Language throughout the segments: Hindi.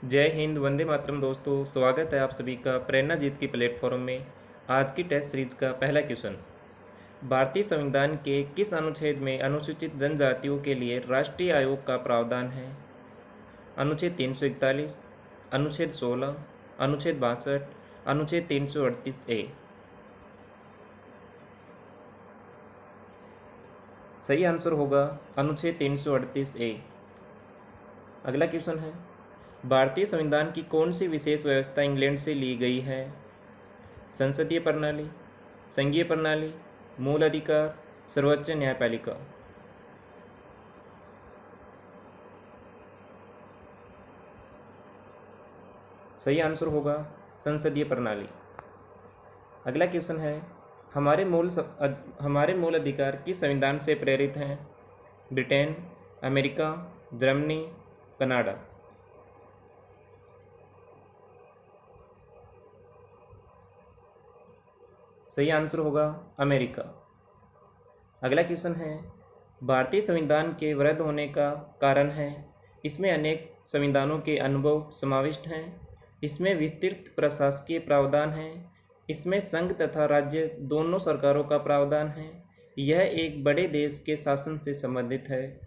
जय हिंद, वंदे मातरम। दोस्तों, स्वागत है आप सभी का प्रेरणा जीत की प्लेटफॉर्म में। आज की टेस्ट सीरीज का पहला क्वेश्चन। भारतीय संविधान के किस अनुच्छेद में अनुसूचित जनजातियों के लिए राष्ट्रीय आयोग का प्रावधान है? अनुच्छेद 341, अनुच्छेद 16, अनुच्छेद 62, अनुच्छेद 338 ए। सही आंसर होगा अनुच्छेद 338 ए। अगला क्वेश्चन है, भारतीय संविधान की कौन सी विशेष व्यवस्था इंग्लैंड से ली गई है? संसदीय प्रणाली, संघीय प्रणाली, मूल अधिकार, सर्वोच्च न्यायपालिका। सही आंसर होगा संसदीय प्रणाली। अगला क्वेश्चन है, हमारे मूल अधिकार किस संविधान से प्रेरित हैं? Britain, America, Germany, Canada. सही आंसर होगा अमेरिका। अगला क्वेश्चन है, भारतीय संविधान के वैध होने का कारण है? इसमें अनेक संविधानों के अनुभव समाविष्ट हैं, इसमें विस्तृत प्रशासकीय प्रावधान है, इसमें संघ तथा राज्य दोनों सरकारों का प्रावधान है, यह एक बड़े देश के शासन से संबंधित है।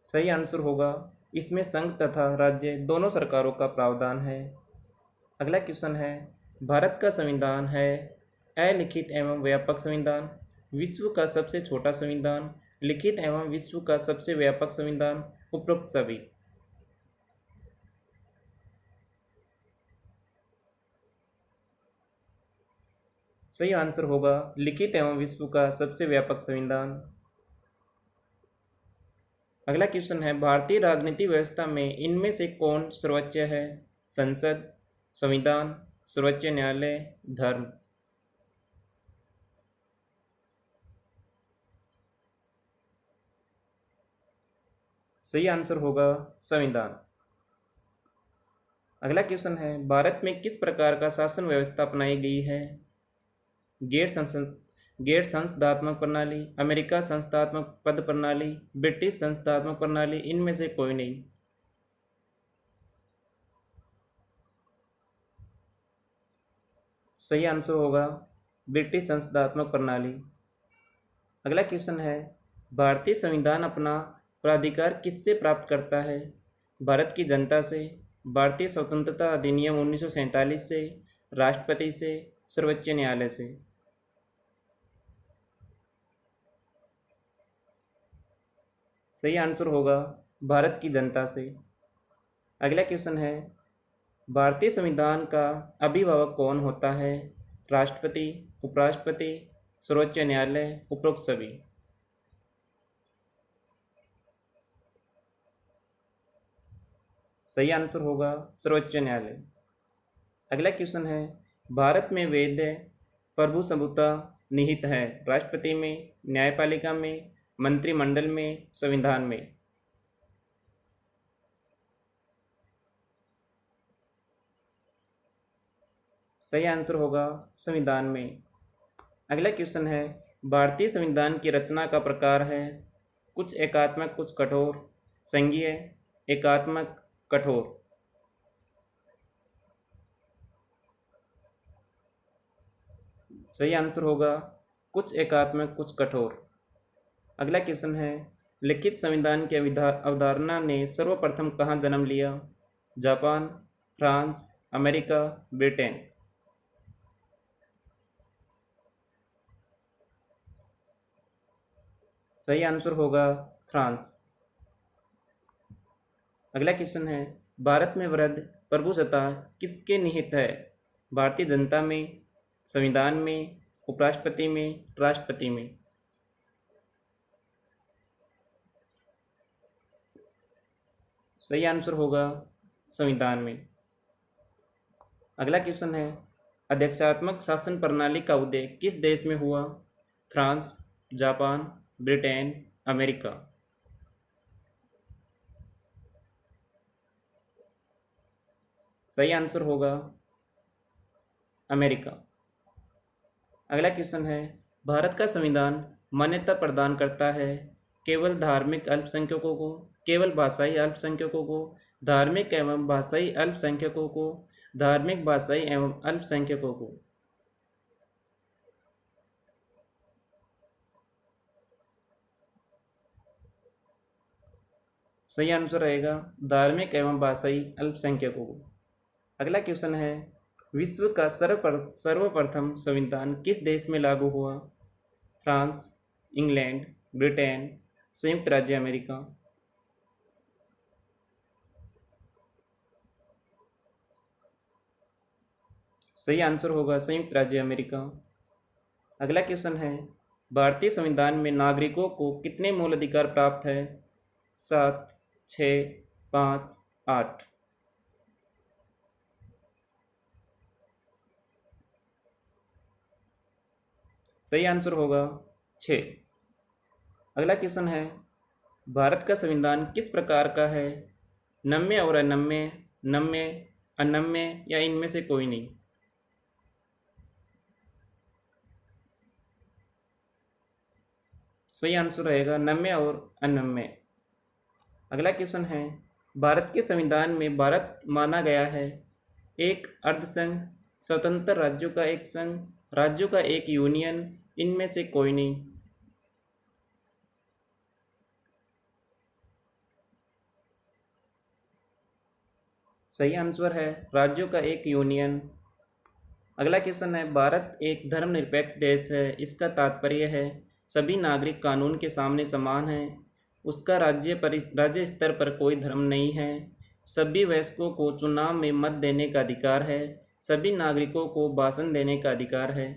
सही आंसर होगा इसमें संघ तथा राज्य दोनों सरकारों का प्रावधान है। अगला क्वेश्चन है, भारत का संविधान है अलिखित एवं व्यापक संविधान, विश्व का सबसे छोटा संविधान, लिखित एवं विश्व का सबसे व्यापक संविधान, उपरोक्त सभी। सही आंसर होगा लिखित एवं विश्व का सबसे व्यापक संविधान। अगला क्वेश्चन है, भारतीय राजनीति व्यवस्था में इनमें से कौन सर्वोच्च है? संसद, संविधान, सर्वोच्च न्यायालय, धर्म। सही आंसर होगा संविधान। अगला क्वेश्चन है, भारत में किस प्रकार का शासन व्यवस्था अपनाई गई है? गैर संस्थात्मक प्रणाली, अमेरिका संस्थात्मक पद प्रणाली, ब्रिटिश संस्थात्मक प्रणाली, इनमें से कोई नहीं। सही आंसर होगा ब्रिटिश संस्थात्मक प्रणाली। अगला क्वेश्चन है, भारतीय संविधान अपना प्राधिकार किससे प्राप्त करता है? भारत की जनता से, भारतीय स्वतंत्रता अधिनियम 1947 से, राष्ट्रपति से, सर्वोच्च न्यायालय से। सही आंसर होगा भारत की जनता से। अगला क्वेश्चन है, भारतीय संविधान का अभिभावक कौन होता है? राष्ट्रपति, उपराष्ट्रपति, सर्वोच्च न्यायालय, उपरोक्त सभी। सही आंसर होगा सर्वोच्च न्यायालय। अगला क्वेश्चन है, भारत में वैध प्रभुसत्ता निहित है? राष्ट्रपति में, न्यायपालिका में, मंत्रिमंडल में, संविधान में। सही आंसर होगा संविधान में। अगला क्वेश्चन है, भारतीय संविधान की रचना का प्रकार है? कुछ एकात्मक, कुछ कठोर, संघीय, एकात्मक, कठोर। सही आंसर होगा कुछ एकात्मक, कुछ कठोर। अगला क्वेश्चन है, लिखित संविधान की अवधारणा ने सर्वप्रथम कहाँ जन्म लिया? Japan, France, America, Britain. सही आंसर होगा फ्रांस। अगला क्वेश्चन है, भारत में वृहद प्रभुसत्ता किसके निहित है? भारतीय जनता में, संविधान में, उपराष्ट्रपति में, राष्ट्रपति में। सही आंसर होगा संविधान में। अगला क्वेश्चन है, अध्यक्षात्मक शासन प्रणाली का उदय किस देश में हुआ? France, Japan, Britain, America. सही आंसर होगा अमेरिका। अगला क्वेश्चन है, भारत का संविधान मान्यता प्रदान करता है? केवल धार्मिक अल्पसंख्यकों को, केवल भाषाई अल्पसंख्यकों को, धार्मिक एवं भाषाई अल्पसंख्यकों को, धार्मिक भाषाई एवं अल्पसंख्यकों को। सही आंसर रहेगा धार्मिक एवं भाषाई अल्पसंख्यकों को। अगला क्वेश्चन है, विश्व का सर्वप्रथम संविधान किस देश में लागू हुआ? फ्रांस, इंग्लैंड, ब्रिटेन, संयुक्त राज्य अमेरिका। सही आंसर होगा संयुक्त राज्य अमेरिका। अगला क्वेश्चन है, भारतीय संविधान में नागरिकों को कितने मूल अधिकार प्राप्त है? 7, 6, 5, 8। सही आंसर होगा 6। अगला क्वेश्चन है, भारत का संविधान किस प्रकार का है? नम्य और अनम्य, नम्य, अनम्य या इनमें से कोई नहीं। सही आंसर रहेगा नम्य और अनम्य। अगला क्वेश्चन है, भारत के संविधान में भारत माना गया है एक अर्धसंघ, स्वतंत्र राज्यों का एक संघ, राज्यों का एक यूनियन, इनमें से कोई नहीं। सही आंसर है राज्यों का एक यूनियन। अगला क्वेश्चन है, भारत एक धर्मनिरपेक्ष देश है, इसका तात्पर्य है सभी नागरिक कानून के सामने समान हैं, उसका राज्य स्तर पर कोई धर्म नहीं है, सभी वयस्कों को चुनाव में मत देने का अधिकार है, सभी नागरिकों को भाषण देने का अधिकार है।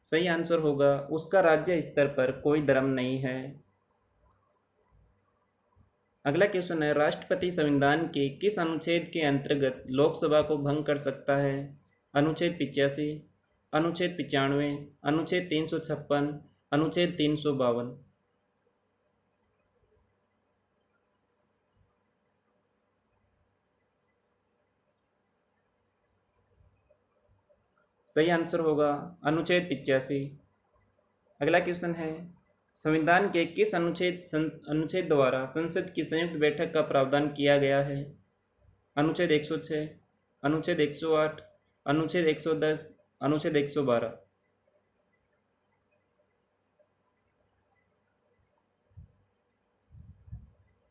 सही आंसर होगा उसका राज्य स्तर पर कोई धर्म नहीं है। अगला क्वेश्चन है, राष्ट्रपति संविधान के किस अनुच्छेद के अंतर्गत लोकसभा को भंग कर सकता है? अनुच्छेद 85, अनुच्छेद 95, अनुच्छेद 356, अनुच्छेद 352। सही आंसर होगा अनुच्छेद 85। अगला क्वेश्चन है, संविधान के किस अनुच्छेद द्वारा संसद की संयुक्त बैठक का प्रावधान किया गया है? अनुच्छेद 106, अनुच्छेद 108, अनुच्छेद 110, अनुच्छेद 112।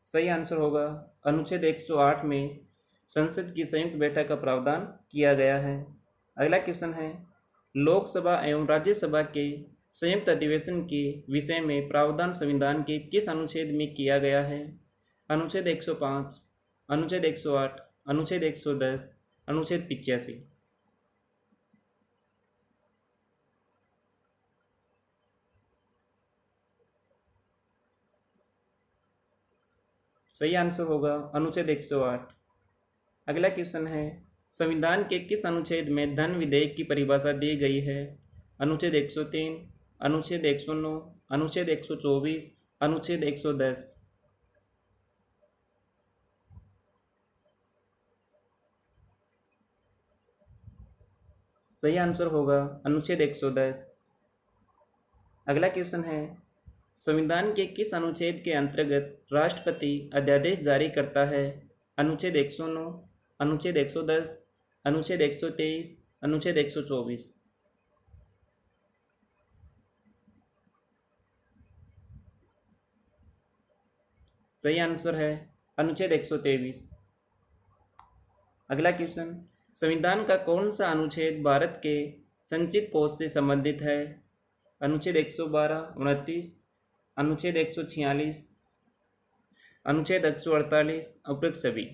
सही आंसर होगा अनुच्छेद 108 में संसद की संयुक्त बैठक का प्रावधान किया गया है। अगला क्वेश्चन है, लोकसभा एवं राज्यसभा के संयुक्त अधिवेशन के विषय में प्रावधान संविधान के किस अनुच्छेद में किया गया है? अनुच्छेद 105, अनुच्छेद 108, अनुच्छेद 110, अनुच्छेद 85। सही आंसर होगा अनुच्छेद 108। अगला क्वेश्चन है, संविधान के किस अनुच्छेद में धन विधेयक की परिभाषा दी गई है? अनुच्छेद 103, अनुच्छेद 109, अनुच्छेद 124, अनुच्छेद 110। सही आंसर होगा अनुच्छेद 110। अगला क्वेश्चन है, संविधान के किस अनुच्छेद के अंतर्गत राष्ट्रपति अध्यादेश जारी करता है? अनुच्छेद 109, अनुच्छेद 110, अनुच्छेद 123, अनुच्छेद 124। सही आंसर है अनुच्छेद 123। अगला क्वेश्चन, संविधान का कौन सा अनुच्छेद भारत के संचित कोष से संबंधित है? अनुच्छेद 112, 29, अनुच्छेद 146, अनुच्छेद 148, उपरोक्त सभी।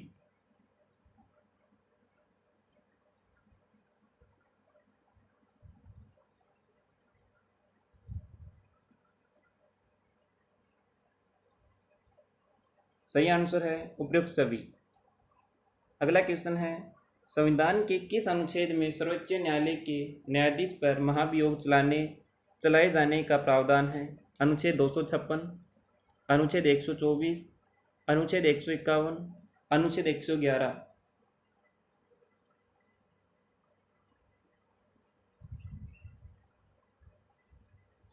सही आंसर है उपरोक्त सभी। अगला क्वेश्चन है, संविधान के किस अनुच्छेद में सर्वोच्च न्यायालय के न्यायाधीश पर महाभियोग चलाए जाने का प्रावधान है? अनुच्छेद 256, अनुच्छेद 124, अनुच्छेद 151, अनुच्छेद 111।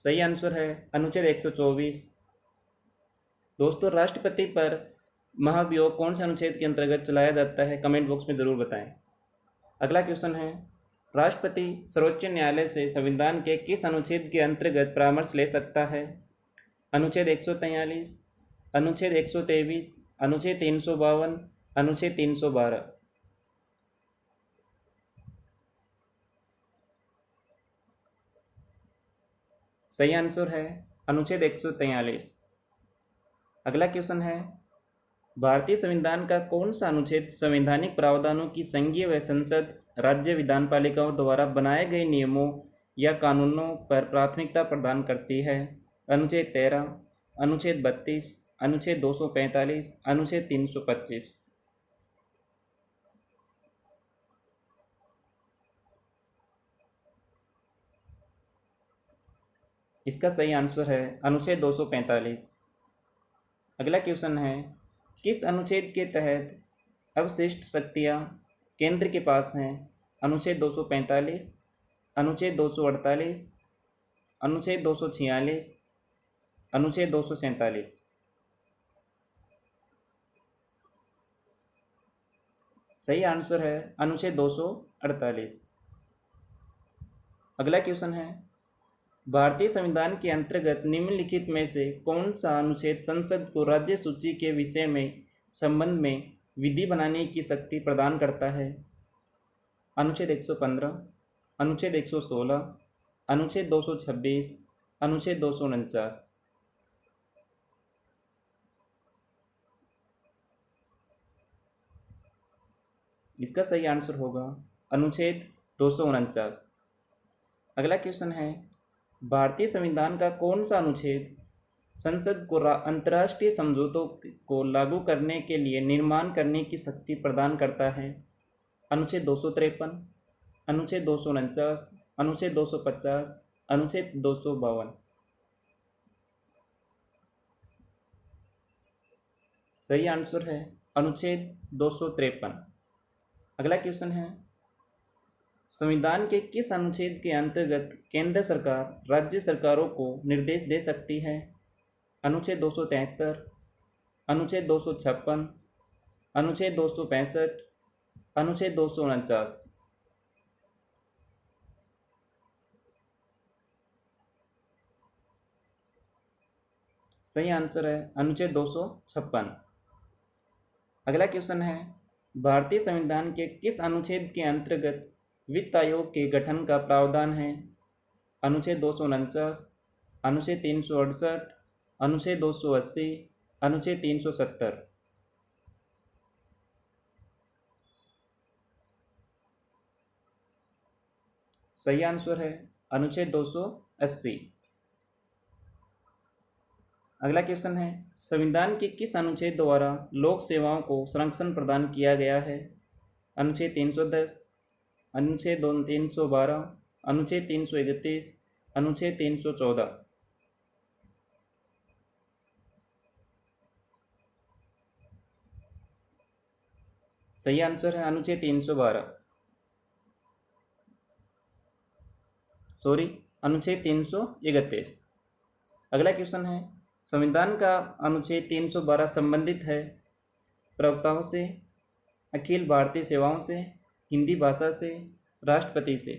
सही आंसर है अनुच्छेद 124। दोस्तों, राष्ट्रपति पर महाभियोग कौन से अनुच्छेद के अंतर्गत चलाया जाता है, कमेंट बॉक्स में ज़रूर बताएं। अगला क्वेश्चन है, राष्ट्रपति सर्वोच्च न्यायालय से संविधान के किस अनुच्छेद के अंतर्गत परामर्श ले सकता है? अनुच्छेद 143, अनुच्छेद 123, अनुच्छेद 352, अनुच्छेद 312। सही आंसर है अनुच्छेद 143। अगला क्वेश्चन है, भारतीय संविधान का कौन सा अनुच्छेद संवैधानिक प्रावधानों की संघीय व संसद राज्य विधानपालिकाओं द्वारा बनाए गए नियमों या कानूनों पर प्राथमिकता प्रदान करती है? अनुच्छेद 13, अनुच्छेद 32, अनुच्छेद 245, अनुच्छेद 325। इसका सही आंसर है अनुच्छेद 245। अगला क्वेश्चन है, किस अनुच्छेद के तहत अवशिष्ट शक्तियाँ केंद्र के पास हैं? अनुच्छेद 245, अनुच्छेद 248, अनुच्छेद 246, अनुच्छेद 247। सही आंसर है अनुच्छेद 248। अगला क्वेश्चन है, भारतीय संविधान के अंतर्गत निम्नलिखित में से कौन सा अनुच्छेद संसद को राज्य सूची के विषय में संबंध में विधि बनाने की शक्ति प्रदान करता है? अनुच्छेद 115, अनुच्छेद 116, अनुच्छेद 226, अनुच्छेद 249। इसका सही आंसर होगा अनुच्छेद 249। अगला क्वेश्चन है, भारतीय संविधान का कौन सा अनुच्छेद संसद को अंतर्राष्ट्रीय समझौतों को लागू करने के लिए निर्माण करने की शक्ति प्रदान करता है? अनुच्छेद 253, अनुच्छेद 249, अनुच्छेद 250, अनुच्छेद 252। सही आंसर है अनुच्छेद 253। अगला क्वेश्चन है, संविधान के किस अनुच्छेद के अंतर्गत केंद्र सरकार राज्य सरकारों को निर्देश दे सकती है? अनुच्छेद 273, अनुच्छेद 256, अनुच्छेद 265, अनुच्छेद 249। सही आंसर है अनुच्छेद 256। अगला क्वेश्चन है, भारतीय संविधान के किस अनुच्छेद के अंतर्गत वित्त आयोग के गठन का प्रावधान है? अनुच्छेद 249, अनुच्छेद 368, अनुच्छेद 280, अनुच्छेद 370। सही आंसर है अनुच्छेद 280। अगला क्वेश्चन है, संविधान के किस अनुच्छेद द्वारा लोक सेवाओं को संरक्षण प्रदान किया गया है? अनुच्छेद 310, अनुच्छेद 312, अनुच्छेद 331, अनुच्छेद 314। सही आंसर है अनुच्छेद 312, अनुच्छेद 331। अगला क्वेश्चन है, संविधान का अनुच्छेद 312 संबंधित है प्रवक्ताओं से, अखिल भारतीय सेवाओं से, हिंदी भाषा से, राष्ट्रपति से।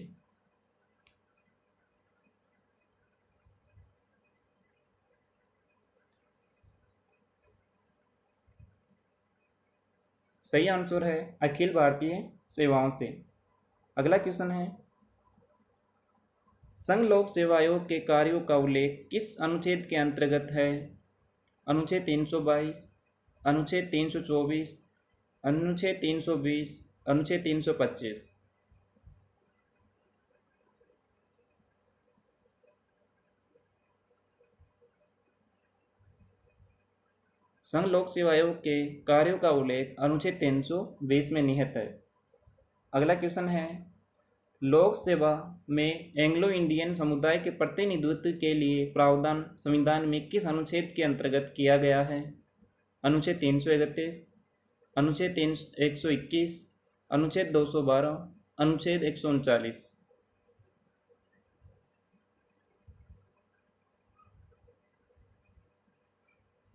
सही आंसर है अखिल भारतीय सेवाओं से। अगला क्वेश्चन है, संघ लोक सेवा आयोग के कार्यों का उल्लेख किस अनुच्छेद के अंतर्गत है? अनुच्छेद 322, अनुच्छेद 324, अनुच्छेद 320, अनुच्छेद 325। संघ लोक सेवा आयोग के कार्यों का उल्लेख अनुच्छेद 320 में निहित है। अगला क्वेश्चन है, लोक सेवा में एंग्लो इंडियन समुदाय के प्रतिनिधित्व के लिए प्रावधान संविधान में किस अनुच्छेद के अंतर्गत किया गया है? अनुच्छेद 331, अनुच्छेद 121, अनुच्छेद 212, अनुच्छेद 139।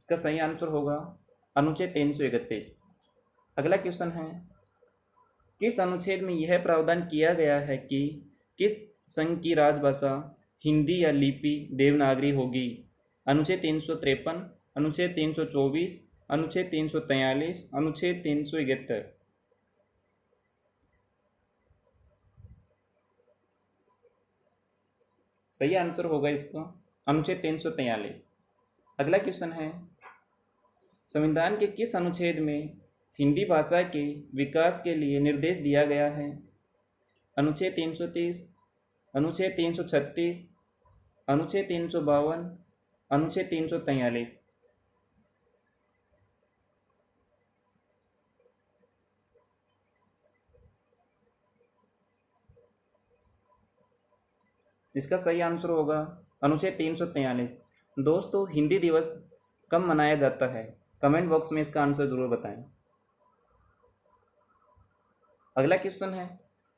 इसका सही आंसर होगा अनुच्छेद 331। अगला क्वेश्चन है, किस अनुच्छेद में यह प्रावधान किया गया है कि किस संघ की राजभाषा हिंदी या लिपि देवनागरी होगी? अनुच्छेद 353, अनुच्छेद 324, अनुच्छेद 343, अनुच्छेद 371। सही आंसर होगा इसका अनुच्छेद 343। अगला क्वेश्चन है, संविधान के किस अनुच्छेद में हिंदी भाषा के विकास के लिए निर्देश दिया गया है? अनुच्छेद 330, अनुच्छेद 336, अनुच्छेद 352, अनुच्छेद 343। इसका सही आंसर होगा अनुच्छेद 343। दोस्तों, हिंदी दिवस कब मनाया जाता है? कमेंट बॉक्स में इसका आंसर ज़रूर बताएं। अगला क्वेश्चन है,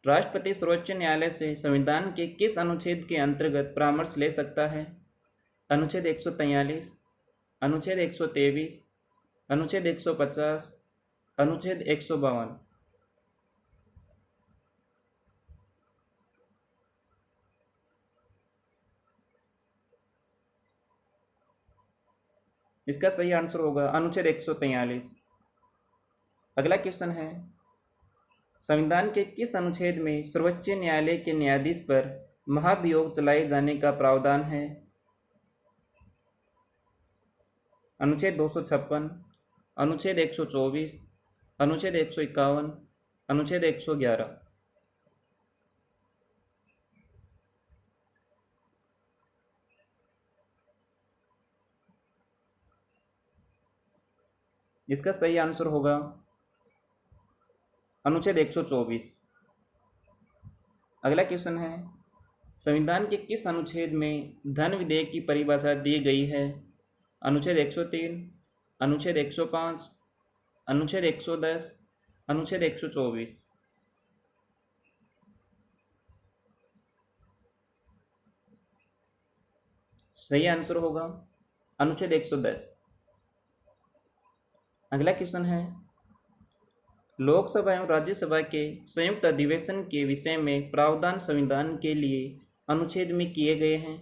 राष्ट्रपति सर्वोच्च न्यायालय से संविधान के किस अनुच्छेद के अंतर्गत परामर्श ले सकता है? अनुच्छेद 143, अनुच्छेद 123, अनुच्छेद 150, अनुच्छेद 152। इसका सही आंसर होगा अनुच्छेद 143। अगला क्वेश्चन है, संविधान के किस अनुच्छेद में सर्वोच्च न्यायालय के न्यायाधीश पर महाभियोग चलाए जाने का प्रावधान है? अनुच्छेद 256, अनुच्छेद 124, अनुच्छेद 151, अनुच्छेद 111। इसका सही आंसर होगा अनुच्छेद 124। अगला क्वेश्चन है, संविधान के किस अनुच्छेद में धन विधेयक की परिभाषा दी गई है? अनुच्छेद 103, अनुच्छेद 105, अनुच्छेद 110, अनुच्छेद 124। सही आंसर होगा अनुच्छेद 110। अगला क्वेश्चन है, लोकसभा एवं राज्यसभा के संयुक्त अधिवेशन के विषय में प्रावधान संविधान के लिए अनुच्छेद में किए गए हैं?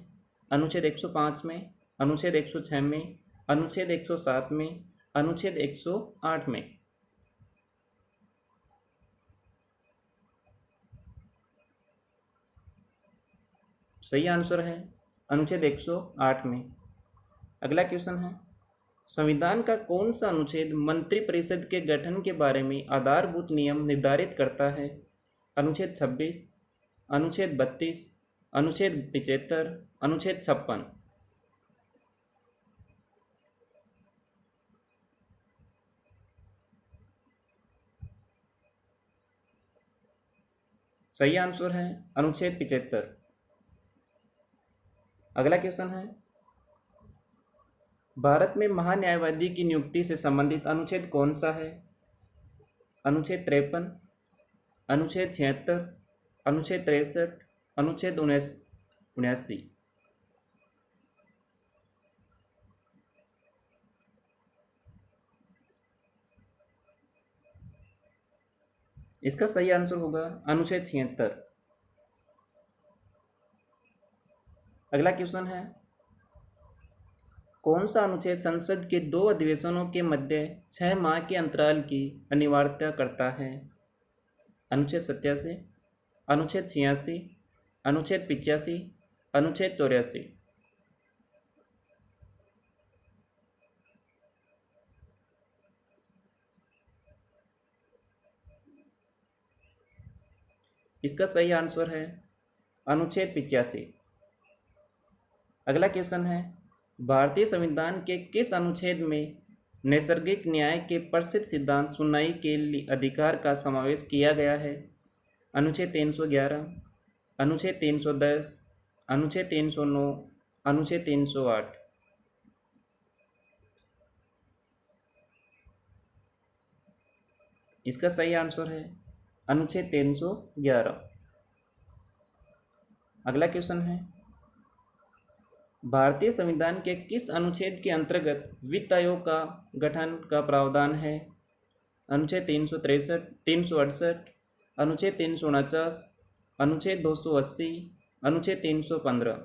अनुच्छेद 105 में, अनुच्छेद 106 में, अनुच्छेद 107 में, अनुच्छेद 108 में। सही आंसर है अनुच्छेद 108 में। अगला क्वेश्चन है, संविधान का कौन सा अनुच्छेद मंत्रिपरिषद के गठन के बारे में आधारभूत नियम निर्धारित करता है? अनुच्छेद 26, अनुच्छेद 32, अनुच्छेद 75, अनुच्छेद 56। सही आंसर है अनुच्छेद 75। अगला क्वेश्चन है, भारत में महान्यायवादी की नियुक्ति से संबंधित अनुच्छेद कौन सा है? अनुच्छेद 53, अनुच्छेद 76, अनुच्छेद 63, अनुच्छेद 79। इसका सही आंसर होगा अनुच्छेद 76। अगला क्वेश्चन है, कौन सा अनुच्छेद संसद के 2 अधिवेशनों के मध्य 6 माह के अंतराल की अनिवार्यता करता है? अनुच्छेद 87, अनुच्छेद 86, अनुच्छेद 85, अनुच्छेद 84। इसका सही आंसर है अनुच्छेद 85। अगला क्वेश्चन है, भारतीय संविधान के किस अनुच्छेद में नैसर्गिक न्याय के प्रसिद्ध सिद्धांत सुनवाई के अधिकार का समावेश किया गया है? अनुच्छेद 311, अनुच्छेद 310, अनुच्छेद 309, अनुच्छेद 308। इसका सही आंसर है अनुच्छेद 311। अगला क्वेश्चन है, भारतीय संविधान के किस अनुच्छेद के अंतर्गत वित्त आयोग का गठन का प्रावधान है? अनुच्छेद 363, 368, अनुच्छेद 349, अनुच्छेद 280, अनुच्छेद 315।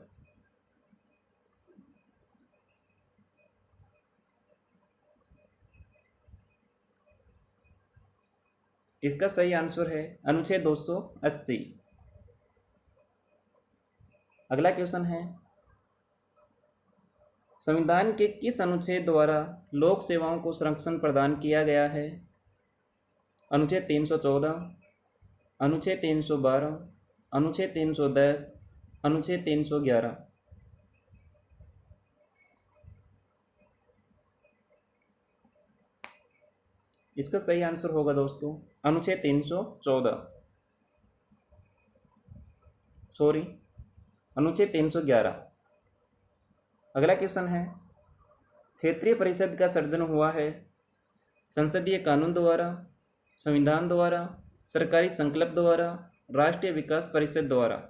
इसका सही आंसर है अनुच्छेद 280। अगला क्वेश्चन है, संविधान के किस अनुच्छेद द्वारा लोक सेवाओं को संरक्षण प्रदान किया गया है? अनुच्छेद 314, अनुच्छेद 312, अनुच्छेद 310, अनुच्छेद 311। इसका सही आंसर होगा दोस्तों अनुच्छेद 314, सॉरी अनुच्छेद 311। अगला क्वेश्चन है, क्षेत्रीय परिषद का सर्जन हुआ है संसदीय कानून द्वारा, संविधान द्वारा, सरकारी संकल्प द्वारा, राष्ट्रीय विकास परिषद द्वारा?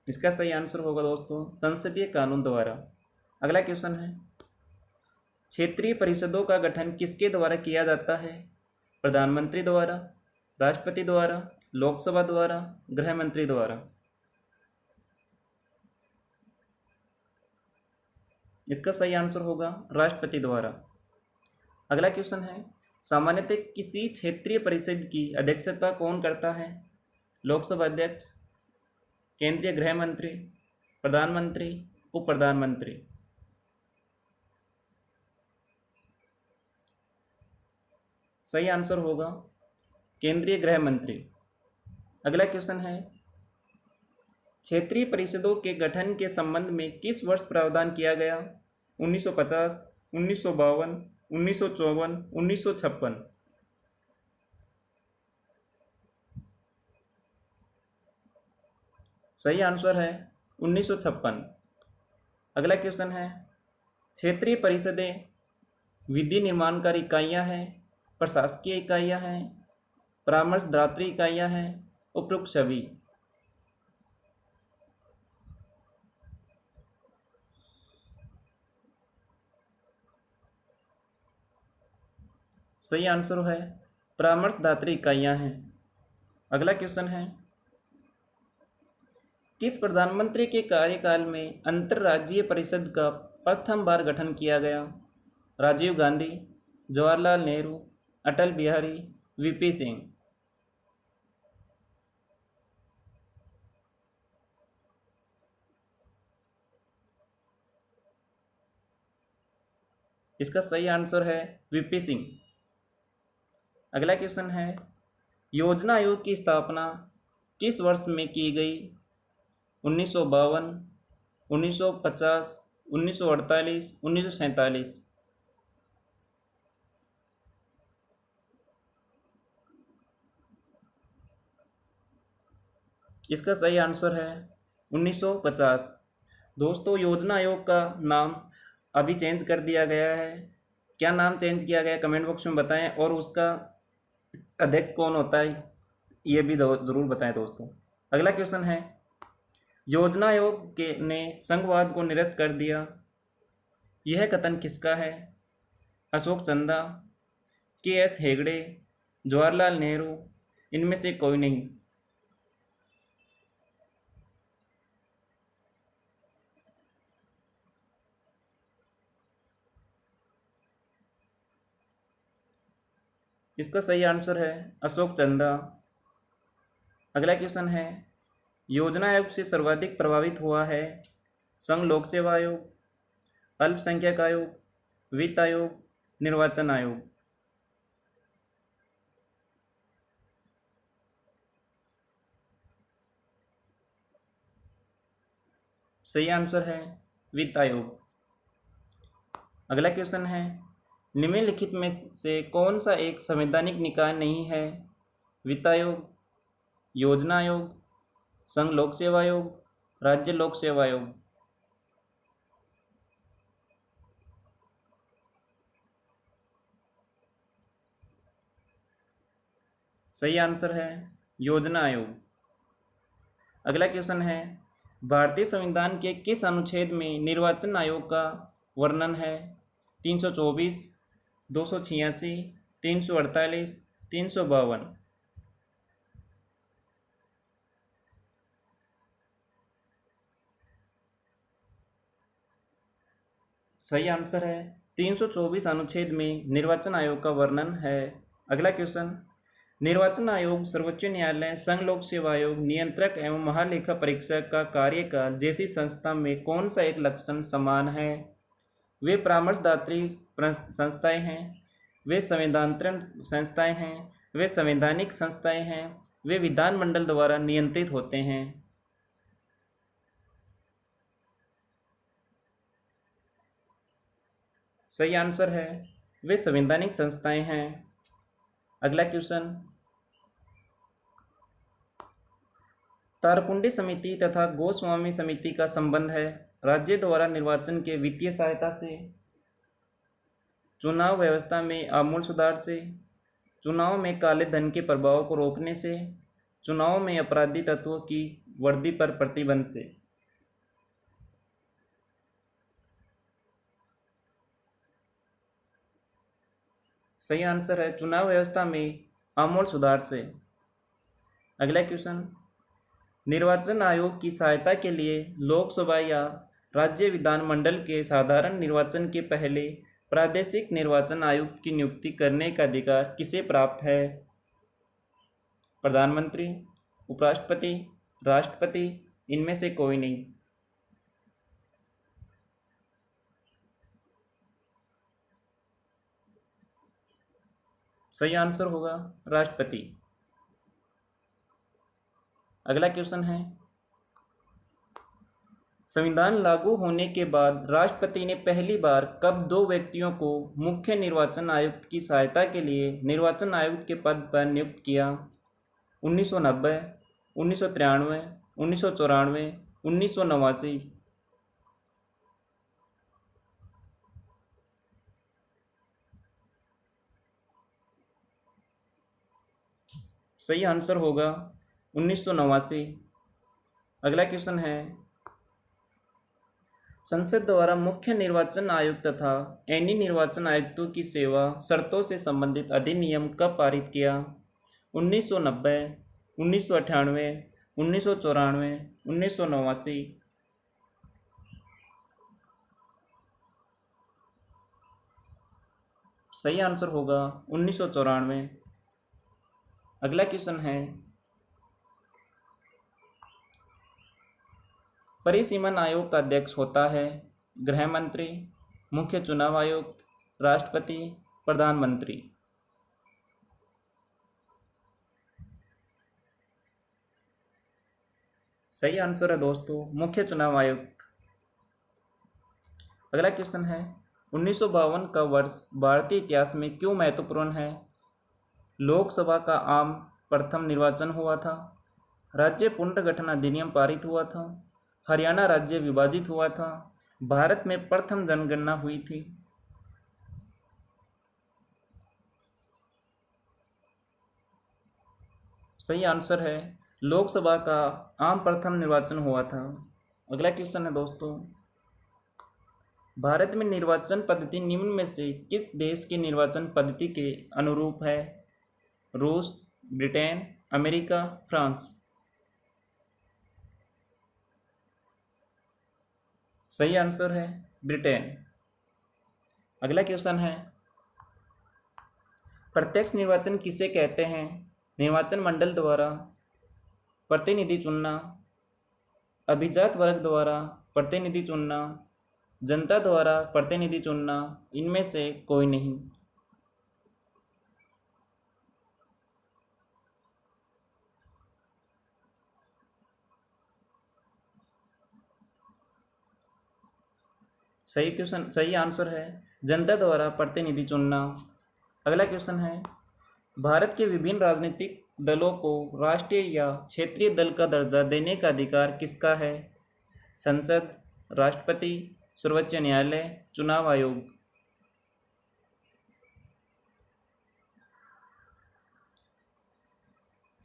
इसका सही आंसर होगा दोस्तों संसदीय कानून द्वारा। अगला क्वेश्चन है, क्षेत्रीय परिषदों का गठन किसके द्वारा किया जाता है? प्रधानमंत्री द्वारा, राष्ट्रपति द्वारा, लोकसभा द्वारा, गृह मंत्री द्वारा? इसका सही आंसर होगा राष्ट्रपति द्वारा। अगला क्वेश्चन है, सामान्यतः किसी क्षेत्रीय परिषद की अध्यक्षता कौन करता है? लोकसभा अध्यक्ष, केंद्रीय गृह मंत्री, प्रधानमंत्री, उप प्रधानमंत्री? सही आंसर होगा केंद्रीय गृह मंत्री। अगला क्वेश्चन है, क्षेत्रीय परिषदों के गठन के संबंध में किस वर्ष प्रावधान किया गया? 1950, 1952, 1954, 1956? सही आंसर है 1956। अगला क्वेश्चन है, क्षेत्रीय परिषदें विधि निर्माणकारी इकाइयाँ हैं, प्रशासकीय इकाइयाँ हैं, परामर्शदात्री इकाइयाँ हैं, उपरोक्त सभी? सही आंसर है परामर्शदात्री इकाइयाँ हैं। अगला क्वेश्चन है, किस प्रधानमंत्री के कार्यकाल में अंतर्राज्यीय परिषद का प्रथम बार गठन किया गया? राजीव गांधी, जवाहरलाल नेहरू, अटल बिहारी, वीपी सिंह? इसका सही आंसर है वीपी सिंह। अगला क्वेश्चन है, योजना आयोग की स्थापना किस वर्ष में की गई? 1952, 1950, 1948, 1947? इसका सही आंसर है 1950। दोस्तों, योजना आयोग का नाम अभी चेंज कर दिया गया है। क्या नाम चेंज किया गया कमेंट बॉक्स में बताएं, और उसका अध्यक्ष कौन होता है ये भी ज़रूर बताएं दोस्तों। अगला क्वेश्चन है, योजना आयोग के ने संघवाद को निरस्त कर दिया, यह कथन किसका है? अशोक चंदा, के.एस. हेगड़े, जवाहरलाल नेहरू? इनमें से कोई नहीं। इसका सही आंसर है अशोक चंदा। अगला क्वेश्चन है, योजना आयोग से सर्वाधिक प्रभावित हुआ है संघ लोक सेवा आयोग, अल्पसंख्यक आयोग, वित्त आयोग, निर्वाचन आयोग? सही आंसर है वित्त आयोग। अगला क्वेश्चन है, निम्नलिखित में से कौन सा एक संवैधानिक निकाय नहीं है? वित्त आयोग, योजना आयोग, संघ लोक सेवा आयोग, राज्य लोक सेवा आयोग? सही आंसर है योजना आयोग। अगला क्वेश्चन है, भारतीय संविधान के किस अनुच्छेद में निर्वाचन आयोग का वर्णन है? 324, 286, 348, 352। सही आंसर है 324 अनुच्छेद में निर्वाचन आयोग का वर्णन है। अगला क्वेश्चन, निर्वाचन आयोग सर्वोच्च न्यायालय, संघ लोक सेवा आयोग, नियंत्रक एवं महालेखा परीक्षक का कार्यकाल जैसी संस्था में कौन सा एक लक्षण समान है? वे परामर्शदात्री संस्थाएं हैं, वे संविधात्मक संस्थाएं हैं, वे संवैधानिक संस्थाएं हैं, वे विधानमंडल द्वारा नियंत्रित होते हैं। सही आंसर है वे संवैधानिक संस्थाएं हैं। अगला क्वेश्चन, तारकुंडी समिति तथा गोस्वामी समिति का संबंध है? राज्य द्वारा निर्वाचन के वित्तीय सहायता से, चुनाव व्यवस्था में आमूल सुधार से, चुनाव में काले धन के प्रभाव को रोकने से, चुनाव में अपराधी तत्वों की वर्दी पर प्रतिबंध से। सही आंसर है चुनाव व्यवस्था में आमूल सुधार से। अगला क्वेश्चन, निर्वाचन आयोग की सहायता के लिए लोकसभा या राज्य विधानमंडल के साधारण निर्वाचन के पहले प्रादेशिक निर्वाचन आयुक्त की नियुक्ति करने का अधिकार किसे प्राप्त है? प्रधानमंत्री, उपराष्ट्रपति, राष्ट्रपति, इनमें से कोई नहीं। सही आंसर होगा राष्ट्रपति। अगला क्वेश्चन है, संविधान लागू होने के बाद राष्ट्रपति ने पहली बार कब दो व्यक्तियों को मुख्य निर्वाचन आयुक्त की सहायता के लिए निर्वाचन आयुक्त के पद पर नियुक्त किया? 1990, 1993, 1994, 1989। सही आंसर होगा 1989। अगला क्वेश्चन है, संसद द्वारा मुख्य निर्वाचन आयुक्त तथा एनी निर्वाचन आयुक्तों की सेवा शर्तों से संबंधित अधिनियम कब पारित किया? 1990, 1998, 1994, 1989। सही आंसर होगा 1994। अगला क्वेश्चन है, परिसीमन आयोग का अध्यक्ष होता है? गृह मंत्री, मुख्य चुनाव आयुक्त, राष्ट्रपति, प्रधानमंत्री। सही आंसर है दोस्तों मुख्य चुनाव आयुक्त। अगला क्वेश्चन है, 1952 का वर्ष भारतीय इतिहास में क्यों महत्वपूर्ण है? लोकसभा का आम प्रथम निर्वाचन हुआ था, राज्य पुनर्गठन अधिनियम पारित हुआ था, हरियाणा राज्य विभाजित हुआ था, भारत में प्रथम जनगणना हुई थी। सही आंसर है लोकसभा का आम प्रथम निर्वाचन हुआ था। अगला क्वेश्चन है दोस्तों, भारत में निर्वाचन पद्धति निम्न में से किस देश की निर्वाचन पद्धति के अनुरूप है? रूस, ब्रिटेन, अमेरिका, फ्रांस। सही आंसर है ब्रिटेन। अगला क्वेश्चन है, प्रत्यक्ष निर्वाचन किसे कहते हैं? निर्वाचन मंडल द्वारा प्रतिनिधि चुनना, अभिजात वर्ग द्वारा प्रतिनिधि चुनना, जनता द्वारा प्रतिनिधि चुनना, इनमें से कोई नहीं। सही आंसर है जनता द्वारा प्रतिनिधि चुनना। अगला क्वेश्चन है, भारत के विभिन्न राजनीतिक दलों को राष्ट्रीय या क्षेत्रीय दल का दर्जा देने का अधिकार किसका है? संसद, राष्ट्रपति, सर्वोच्च न्यायालय, चुनाव आयोग।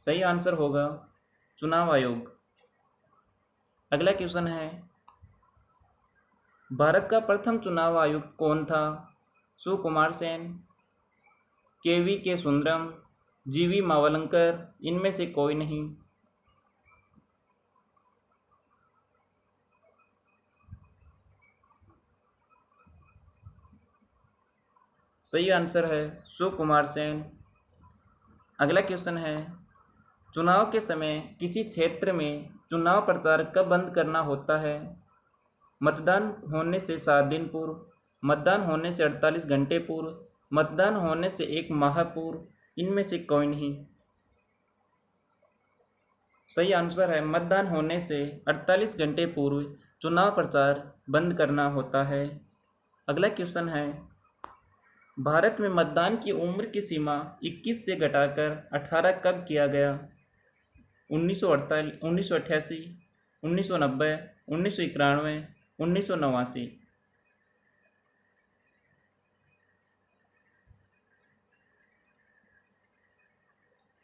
सही आंसर होगा चुनाव आयोग। अगला क्वेश्चन है, भारत का प्रथम चुनाव आयुक्त कौन था? सुकुमार सेन, के सुंदरम, जीवी मावलंकर, इनमें से कोई नहीं। सही आंसर है सुकुमार सेन। अगला क्वेश्चन है, चुनाव के समय किसी क्षेत्र में चुनाव प्रचार कब बंद करना होता है? मतदान होने से 7 दिन पूर्व, मतदान होने से 48 घंटे पूर्व, मतदान होने से 1 माह पूर्व, इनमें से कोई नहीं। सही आंसर है मतदान होने से 48 घंटे पूर्व चुनाव प्रचार बंद करना होता है। अगला क्वेश्चन है, भारत में मतदान की उम्र की सीमा 21 से घटाकर 18 कब किया गया? 1988, 1988, 1990, 1991, 1989।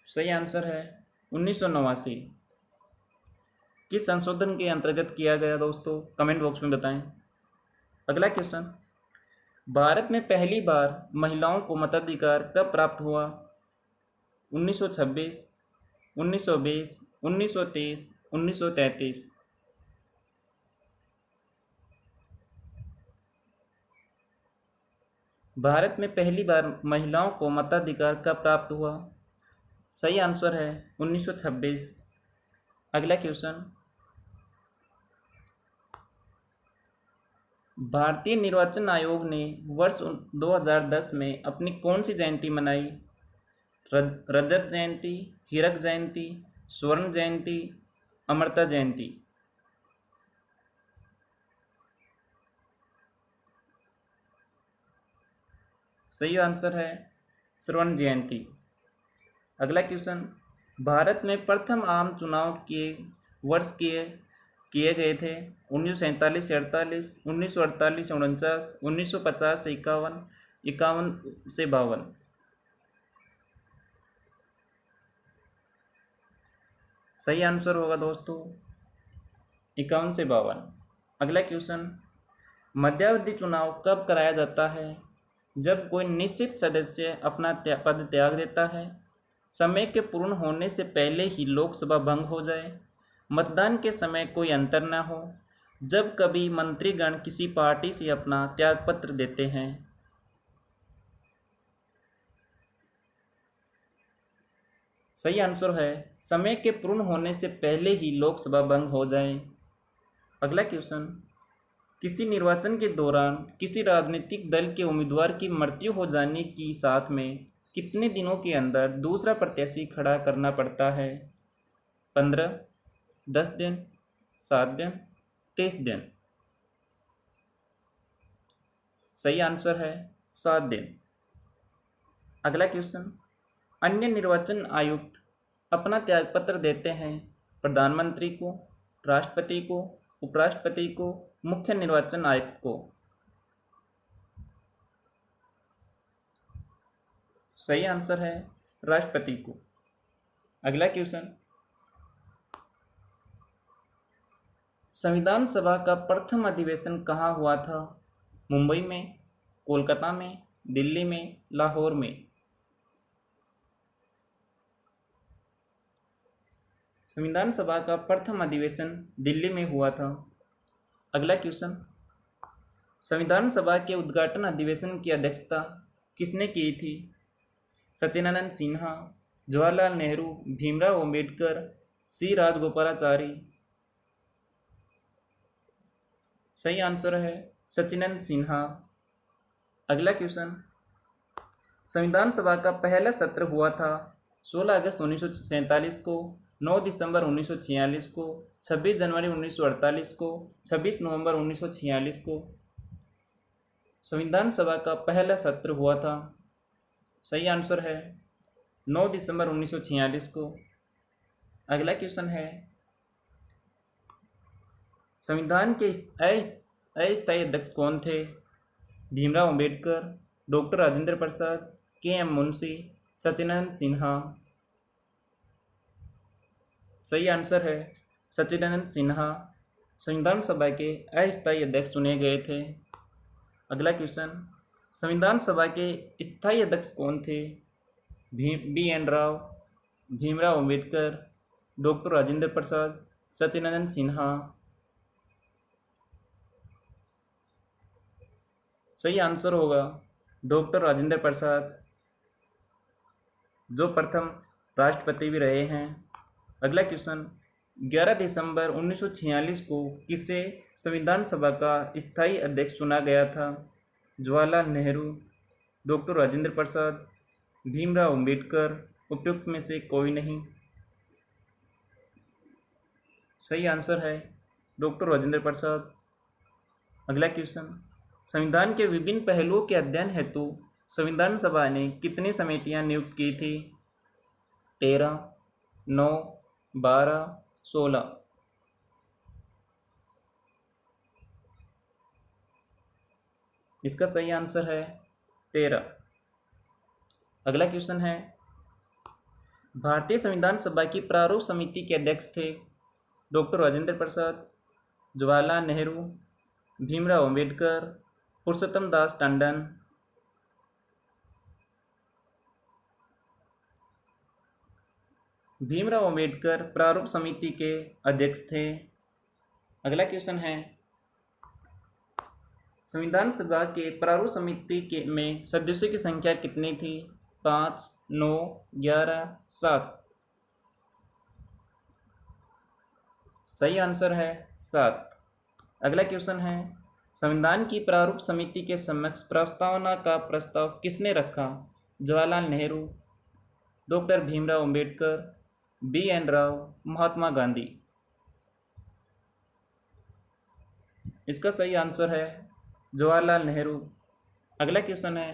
सही आंसर है 1989। किस संशोधन के अंतर्गत किया गया दोस्तों, कमेंट बॉक्स में बताएं। अगला क्वेश्चन, भारत में पहली बार महिलाओं को मताधिकार कब प्राप्त हुआ? 1926, 1920, 1930, 1933। भारत में पहली बार महिलाओं को मताधिकार कब प्राप्त हुआ? सही आंसर है 1926। अगला क्वेश्चन, भारतीय निर्वाचन आयोग ने वर्ष 2010 में अपनी कौन सी जयंती मनाई? रजत जयंती, हीरक जयंती, स्वर्ण जयंती, अमरता जयंती। सही आंसर है स्वर्ण जयंती। अगला क्वेश्चन, भारत में प्रथम आम चुनाव के वर्ष किए गए थे? 1947 से 48, 1948 से 49, 1950 से 51, 51 से 52। सही आंसर होगा दोस्तों 51 से 52। अगला क्वेश्चन, मध्यावधि चुनाव कब कराया जाता है? जब कोई निश्चित सदस्य अपना पद त्याग देता है, समय के पूर्ण होने से पहले ही लोकसभा भंग हो जाए, मतदान के समय कोई अंतर न हो, जब कभी मंत्रीगण किसी पार्टी से अपना त्यागपत्र देते हैं। सही आंसर है समय के पूर्ण होने से पहले ही लोकसभा भंग हो जाए। अगला क्वेश्चन, किसी निर्वाचन के दौरान किसी राजनीतिक दल के उम्मीदवार की मृत्यु हो जाने की साथ में कितने दिनों के अंदर दूसरा प्रत्याशी खड़ा करना पड़ता है? 15, 10 दिन, 7 दिन, 23 दिन। सही आंसर है 7 दिन। अगला क्वेश्चन, अन्य निर्वाचन आयुक्त अपना त्यागपत्र देते हैं प्रधानमंत्री को, राष्ट्रपति को, उपराष्ट्रपति को, मुख्य निर्वाचन आयुक्त को। सही आंसर है राष्ट्रपति को। अगला क्वेश्चन, संविधान सभा का प्रथम अधिवेशन कहाँ हुआ था? मुंबई में, कोलकाता में, दिल्ली में, लाहौर में। संविधान सभा का प्रथम अधिवेशन दिल्ली में हुआ था। अगला क्वेश्चन, संविधान सभा के उद्घाटन अधिवेशन की अध्यक्षता किसने की थी? सचिदानंद सिन्हा, जवाहरलाल नेहरू, भीमराव अंबेडकर, सी राजगोपालाचारी। सही आंसर है सचिदानंद सिन्हा। अगला क्वेश्चन, संविधान सभा का पहला सत्र हुआ था 16 अगस्त 1947 को, 9 दिसंबर 1946 को, 26 जनवरी 1948 को, 26 नवंबर 1946 को। संविधान सभा का पहला सत्र हुआ था। सही आंसर है 9 दिसंबर 1946 को। अगला क्वेश्चन है, संविधान के अस्थायी अध्यक्ष कौन थे? भीमराव अंबेडकर, डॉक्टर राजेंद्र प्रसाद, के एम मुंशी, सचिदानंद सिन्हा। सही आंसर है सच्चिदानंद सिन्हा संविधान सभा के अस्थायी अध्यक्ष चुने गए थे। अगला क्वेश्चन, संविधान सभा के स्थायी अध्यक्ष कौन थे? BN राव, भीमराव अंबेडकर, डॉक्टर राजेंद्र प्रसाद, सच्चिदानंद सिन्हा। सही आंसर होगा डॉक्टर राजेंद्र प्रसाद, जो प्रथम राष्ट्रपति भी रहे हैं। अगला क्वेश्चन, 11 दिसंबर 1946 को किसे संविधान सभा का स्थायी अध्यक्ष चुना गया था? जवाहरलाल नेहरू, डॉक्टर राजेंद्र प्रसाद, भीमराव अंबेडकर, उपयुक्त में से कोई नहीं। सही आंसर है डॉक्टर राजेंद्र प्रसाद। अगला क्वेश्चन, संविधान के विभिन्न पहलुओं के अध्ययन हेतु संविधान सभा ने कितनी समितियां नियुक्त की थी? 13, 9, 12, 16। इसका सही आंसर है 13। अगला क्वेश्चन है, भारतीय संविधान सभा की प्रारूप समिति के अध्यक्ष थे? डॉक्टर राजेंद्र प्रसाद, जवाहरलाल नेहरू, भीमराव अंबेडकर, पुरुषोत्तम दास टंडन। भीमराव अंबेडकर प्रारूप समिति के अध्यक्ष थे। अगला क्वेश्चन है, संविधान सभा के प्रारूप समिति के में सदस्यों की संख्या कितनी थी? 5, 9, 11, 7। सही आंसर है 7। अगला क्वेश्चन है, संविधान की प्रारूप समिति के समक्ष प्रस्तावना का प्रस्ताव किसने रखा? Jawaharlal Nehru, doctor Bhimrao Ambedkar, BN Rao, Mahatma Gandhi. इसका सही आंसर है जवाहरलाल नेहरू। अगला क्वेश्चन है,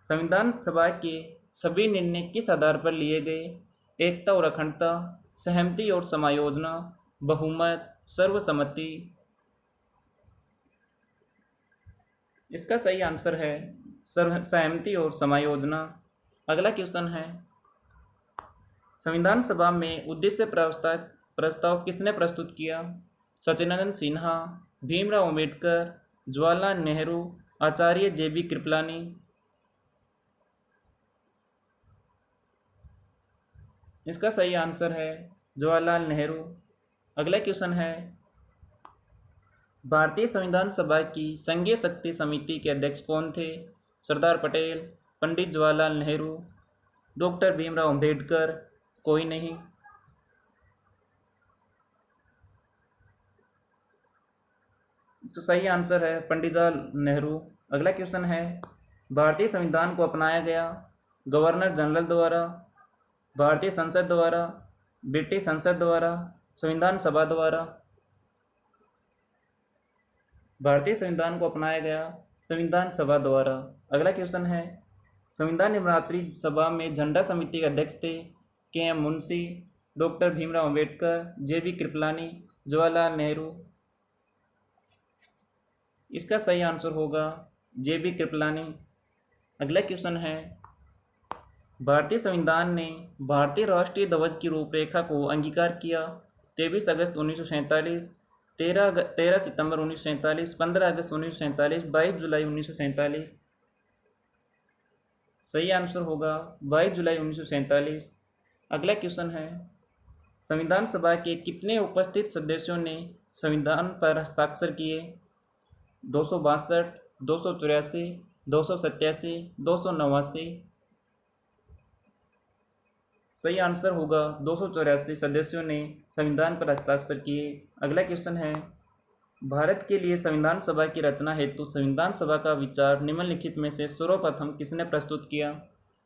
संविधान सभा के सभी निर्णय किस आधार पर लिए गए? एकता और अखंडता, सहमति और समायोजना, बहुमत, सर्वसम्मति। इसका सही आंसर है सहमति और समायोजना। अगला क्वेश्चन है, संविधान सभा में उद्देश्य प्रस्ताव किसने प्रस्तुत किया? सच्चिदानंद सिन्हा, भीमराव अंबेडकर, जवाहरलाल नेहरू, आचार्य JB कृपलानी। इसका सही आंसर है जवाहरलाल नेहरू। अगला क्वेश्चन है, भारतीय संविधान सभा की संघीय शक्ति समिति के अध्यक्ष कौन थे? सरदार पटेल, पंडित जवाहरलाल नेहरू, डॉक्टर भीमराव अंबेडकर, कोई नहीं। तो सही आंसर है पंडित जवाहरलाल नेहरू। अगला क्वेश्चन है, भारतीय संविधान को अपनाया गया गवर्नर जनरल द्वारा, भारतीय संसद द्वारा, ब्रिटिश संसद द्वारा, संविधान सभा द्वारा। भारतीय संविधान को अपनाया गया संविधान सभा द्वारा। अगला क्वेश्चन है, संविधान निर्मात्री सभा में झंडा समिति के अध्यक्ष थे? KM Munshi, doctor Bhimrao Ambedkar, JB Kripalani, Jawaharlal Nehru. इसका सही आंसर होगा JB कृपलानी। अगला क्वेश्चन है, भारतीय संविधान ने भारतीय राष्ट्रीय ध्वज की रूपरेखा को अंगीकार किया 23 अगस्त 1947, 13 सितंबर 1947, 15 अगस्त 1947, 22 जुलाई 1947। सही आंसर होगा 22 जुलाई 1947। अगला क्वेश्चन है, संविधान सभा के कितने उपस्थित सदस्यों ने संविधान पर हस्ताक्षर किए? 262, 284, 287, 289। सही आंसर होगा 284 सदस्यों ने संविधान पर हस्ताक्षर किए। अगला क्वेश्चन है, भारत के लिए संविधान सभा की रचना हेतु संविधान सभा का विचार निम्नलिखित में से सर्वप्रथम किसने प्रस्तुत किया?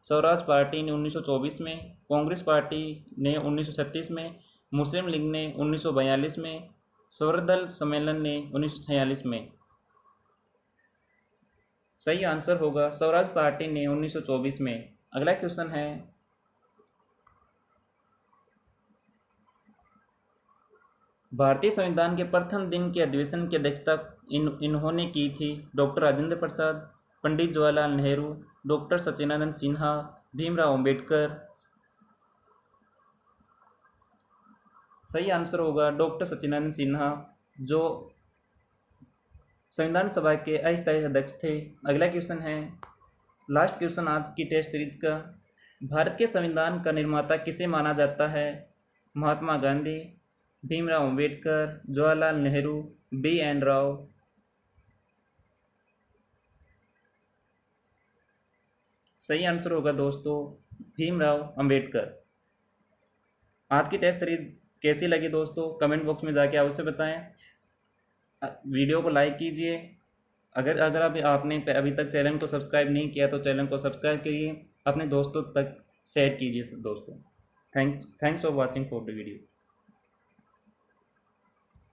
स्वराज पार्टी ने 1924 में, कांग्रेस पार्टी ने 1936 में, मुस्लिम लीग ने 1942 में, सर्वदल सम्मेलन ने 1946 में। सही आंसर होगा स्वराज पार्टी ने 1924 में। अगला क्वेश्चन है, भारतीय संविधान के प्रथम दिन के अधिवेशन की अध्यक्षता इन्होंने की थी? डॉक्टर राजेंद्र प्रसाद, पंडित जवाहरलाल नेहरू, डॉक्टर सच्चिदानंद सिन्हा, भीमराव अंबेडकर। सही आंसर होगा डॉक्टर सच्चिदानंद सिन्हा, जो संविधान सभा के अस्थायी अध्यक्ष थे। अगला क्वेश्चन है, लास्ट क्वेश्चन आज की टेस्ट सीरीज का। भारत के संविधान का निर्माता किसे माना जाता है? महात्मा गांधी, भीमराव अंबेडकर, जवाहरलाल नेहरू, B.N. राव। सही आंसर होगा दोस्तों भीमराव अंबेडकर। आज की टेस्ट सीरीज कैसी लगी दोस्तों, कमेंट बॉक्स में जाके अवश्य बताएं। वीडियो को लाइक कीजिए। अगर आपने अभी तक चैनल को सब्सक्राइब नहीं किया तो चैनल को सब्सक्राइब करिए, अपने दोस्तों तक शेयर कीजिए दोस्तों। Thanks for watching for the video.